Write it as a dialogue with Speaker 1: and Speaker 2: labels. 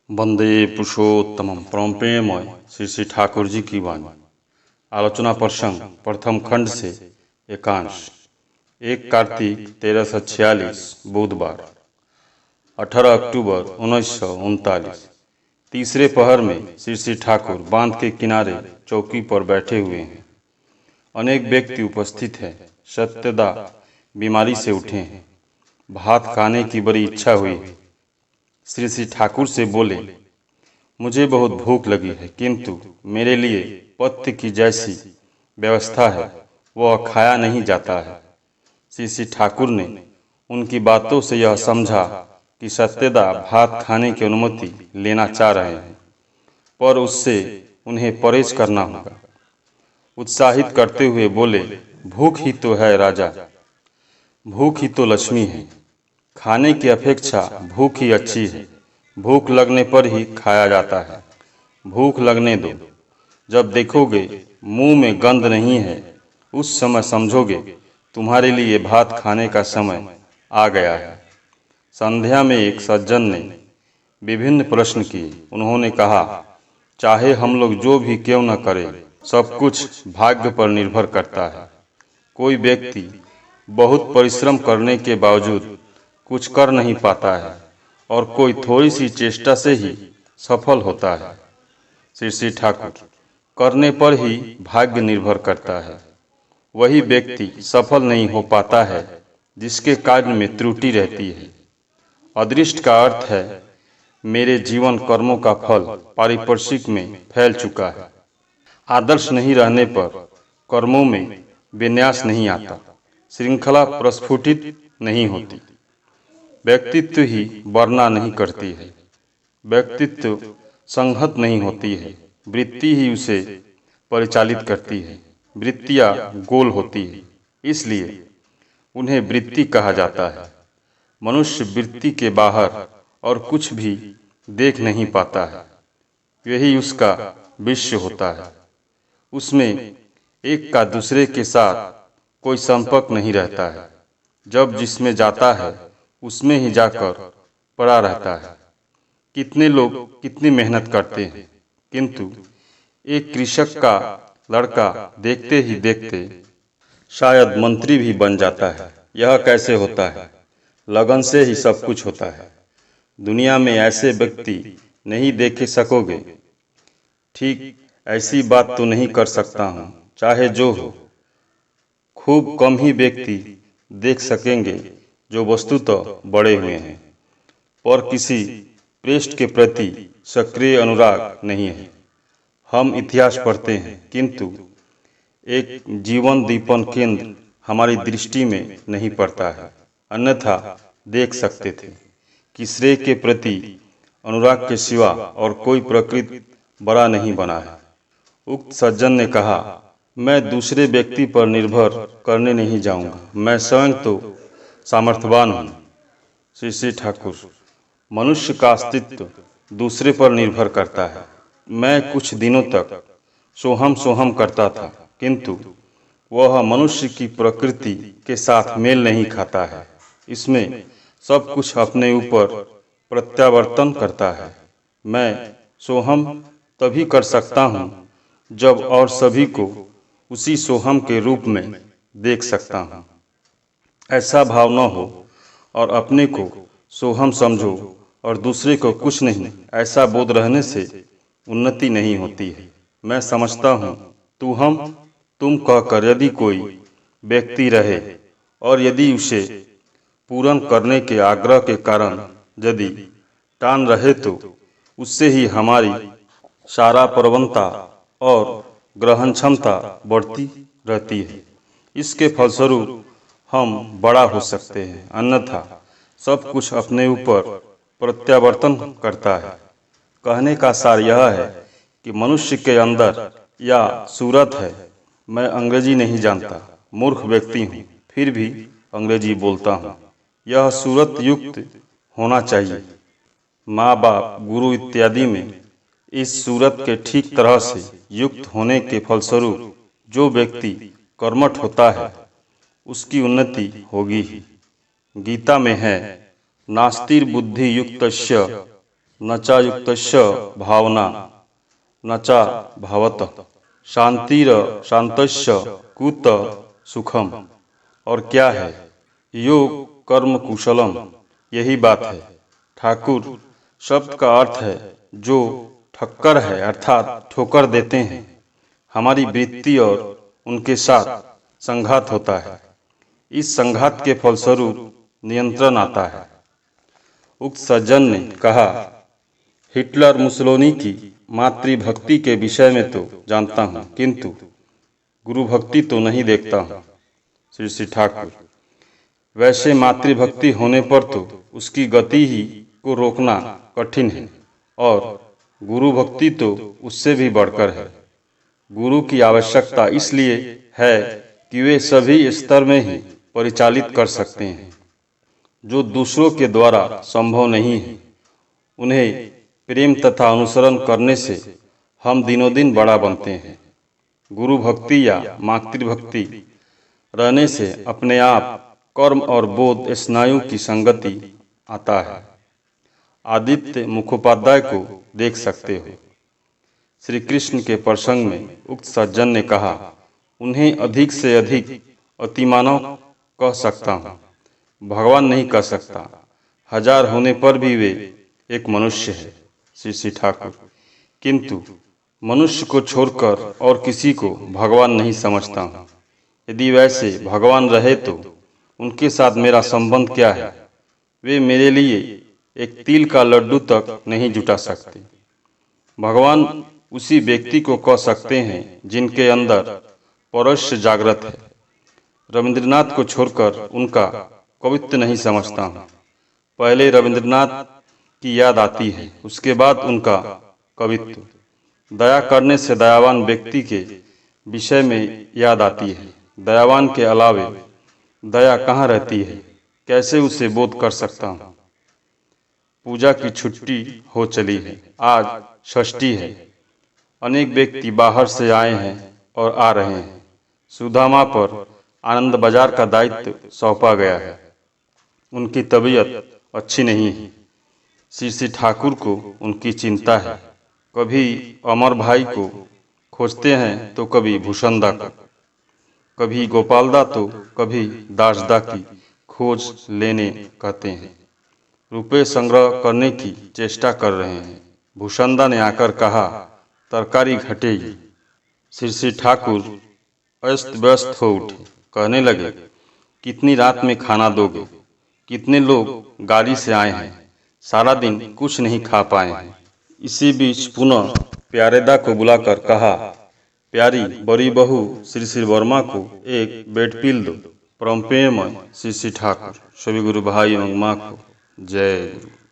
Speaker 1: वंदे पुरुषोत्तमम परम प्रेममय श्री श्री ठाकुर जी की वाणी। आलोचना प्रसंग प्रथम खंड से एकांश। 1 कार्तिक 1346 बुधवार 18 अक्टूबर 1939। तीसरे पहर में श्री श्री ठाकुर बांध के किनारे चौकी पर बैठे हुए हैं। अनेक व्यक्ति उपस्थित हैं। सत्यदा बीमारी से उठे हैं। भात खाने की बड़ी इच्छा हुई है। श्री श्री ठाकुर से बोले, मुझे बहुत भूख लगी है, किंतु मेरे लिए पथ्य की जैसी व्यवस्था है वह खाया नहीं जाता है। श्री श्री ठाकुर ने उनकी बातों से यह समझा कि सत्यदा भात खाने की अनुमति लेना चाह रहे हैं, पर उससे उन्हें परहेज करना होगा। उत्साहित करते हुए बोले, भूख ही तो है राजा, भूख ही तो लक्ष्मी है। खाने की अपेक्षा भूख ही अच्छी है। भूख लगने पर ही खाया जाता है। भूख लगने दो। जब देखोगे मुंह में गंध नहीं है, उस समय समझोगे तुम्हारे लिए भात खाने का समय आ गया है। संध्या में एक सज्जन ने विभिन्न प्रश्न किए। उन्होंने कहा, चाहे हम लोग जो भी क्यों न करें, सब कुछ भाग्य पर निर्भर करता है। कोई व्यक्ति बहुत परिश्रम करने के बावजूद कुछ कर नहीं पाता है और कोई थोड़ी सी चेष्टा से ही सफल होता है। श्री श्री ठाकुर, करने पर ही भाग्य निर्भर करता है। वही व्यक्ति सफल नहीं हो पाता है जिसके कार्य में त्रुटि रहती है। अदृष्ट का अर्थ है मेरे जीवन कर्मों का फल पारिपार्श्विक में फैल चुका है। आदर्श नहीं रहने पर कर्मों में विन्यास नहीं आता, श्रृंखला प्रस्फुटित नहीं होती, व्यक्तित्व ही वर्णना नहीं करती है, व्यक्तित्व संहत नहीं होती है, वृत्ति ही उसे परिचालित करती है। वृत्तियाँ गोल होती है, इसलिए उन्हें वृत्ति कहा जाता है। मनुष्य वृत्ति के बाहर और कुछ भी देख नहीं पाता है, यही उसका विश्व होता है। उसमें एक का दूसरे के साथ कोई संपर्क नहीं रहता है। जब जिसमें जाता है उसमें ही जाकर पड़ा रहता है। कितने लोग कितनी मेहनत करते हैं, किंतु एक कृषक का लड़का देखते ही देखते शायद मंत्री भी बन जाता है। यह कैसे होता है? लगन से ही सब कुछ होता है। दुनिया में ऐसे व्यक्ति नहीं देखे सकोगे। ठीक ऐसी बात तो नहीं कर सकता हूँ, चाहे जो हो। खूब कम ही व्यक्ति देख सकेंगे जो वस्तुतः बड़े हुए हैं, पर किसी पृष्ठ के प्रति सक्रिय अनुराग नहीं है। हम इतिहास पढ़ते हैं, किंतु एक जीवन दीपन केंद्र हमारी दृष्टि में नहीं पड़ता है, अन्यथा देख सकते थे कि श्रेय के प्रति अनुराग के सिवा और कोई प्रकृति बड़ा नहीं बना है। उक्त सज्जन ने कहा, मैं दूसरे व्यक्ति पर निर्भर करने नहीं जाऊंगा, मैं स्वयं तो सामर्थ्यवान हूँ। श्री श्री ठाकुर, मनुष्य का अस्तित्व दूसरे पर निर्भर करता है। मैं कुछ दिनों तक सोहम सोहम करता था, किंतु वह मनुष्य की प्रकृति के साथ मेल नहीं खाता है। इसमें सब कुछ अपने ऊपर प्रत्यावर्तन करता है। मैं सोहम तभी कर सकता हूँ जब और सभी को उसी सोहम के रूप में देख सकता हूँ। ऐसा भाव न हो और अपने को सोहम समझो और दूसरे को कुछ नहीं, ऐसा बोध रहने से उन्नति नहीं होती है। मैं समझता हूँ तू हम तुम कहकर यदि कोई व्यक्ति रहे और यदि उसे पूर्ण करने के आग्रह के कारण यदि टान रहे, तो उससे ही हमारी सारा प्रवणता और ग्रहण क्षमता बढ़ती रहती है। इसके फलस्वरूप हम बड़ा हो सकते हैं, अन्यथा सब कुछ अपने ऊपर प्रत्यावर्तन करता है। कहने का सार यह है कि मनुष्य के अंदर या सूरत है। मैं अंग्रेजी नहीं जानता, मूर्ख व्यक्ति हूँ, फिर भी अंग्रेजी बोलता हूँ। यह सूरत युक्त होना चाहिए। माँ बाप, गुरु इत्यादि में इस सूरत के ठीक तरह से युक्त होने के फलस्वरूप जो व्यक्ति कर्मठ होता है उसकी उन्नति होगी ही। गीता में है, नास्तिर बुद्धि युक्तस्य न चा युक्तस्य भावना न चा भावतः शांतिर शांतस्य कुत सुखम। और क्या है योग कर्म कुशलम, यही बात है। ठाकुर शब्द का अर्थ है जो ठक्कर है, अर्थात ठोकर देते हैं। हमारी वृत्ति और उनके साथ संघात होता है। इस संघात के फलस्वरूप नियंत्रण आता है। उक्त सज्जन ने कहा, हिटलर मुसोलिनी की मातृभक्ति के विषय में तो जानता हूँ, किंतु गुरु भक्ति तो नहीं देखता हूँ। श्री श्री ठाकुर, वैसे मातृभक्ति होने पर तो उसकी गति ही को रोकना कठिन है, और गुरु भक्ति तो उससे भी बढ़कर है। गुरु की आवश्यकता इसलिए है कि वे सभी स्तर में ही परिचालित कर सकते हैं, जो दूसरों के द्वारा संभव नहीं है। उन्हें प्रेम तथा अनुसरण करने से हम दिनों दिन बड़ा बनते हैं। गुरु भक्ति या मातृभक्ति रहने से अपने आप कर्म और बोध स्नायु की संगति आता है। आदित्य मुखोपाध्याय को देख सकते हो। श्री कृष्ण के प्रसंग में उक्त सज्जन ने कहा, उन्हें अधिक से अधिक अतिमानव कह सकता हूँ, भगवान नहीं कह सकता। हजार होने पर भी वे एक मनुष्य है। श्री श्री ठाकुर, किंतु मनुष्य को छोड़कर और किसी को भगवान नहीं समझता हूँ। यदि वैसे भगवान रहे तो उनके साथ मेरा संबंध क्या है? वे मेरे लिए एक तिल का लड्डू तक नहीं जुटा सकते। भगवान उसी व्यक्ति को कह सकते हैं जिनके अंदर पौरुष जागृत है। रविंद्रनाथ को छोड़कर उनका कवित्व नहीं समझता हूँ। पहले रविंद्रनाथ की याद आती है, उसके बाद उनका कवित्व। दया करने से दयावान व्यक्ति के विषय में याद आती है। दयावान के अलावे दया कहाँ रहती है, कैसे उसे बोध कर सकता हूँ? पूजा की छुट्टी हो चली है, आज षष्ठी है। अनेक व्यक्ति बाहर से आए हैं और आ रहे हैं। सुदामा पर आनंद बाजार का दायित्व सौंपा गया है। उनकी तबीयत अच्छी नहीं है। श्री श्री ठाकुर को उनकी चिंता है। कभी अमर भाई को खोजते हैं तो कभी भूषणदा को, कभी गोपालदा तो कभी दासदा की खोज लेने कहते हैं। रुपए संग्रह करने की चेष्टा कर रहे हैं। भूषणदा ने आकर कहा, तरकारी घटेगी। श्री श्री ठाकुर अस्त व्यस्त हो उठे, कहने लगे, कितनी रात में खाना दोगे? कितने लोग गाड़ी से आए हैं, सारा दिन कुछ नहीं खा पाए हैं। इसी बीच पुनः प्यारेदा को बुलाकर कहा, प्यारी बड़ी बहू श्री श्री वर्मा को एक बेड पील दो। परम प्रेममय श्री श्री ठाकुर। सभी गुरु भाई एवं माँ को जय गुरु।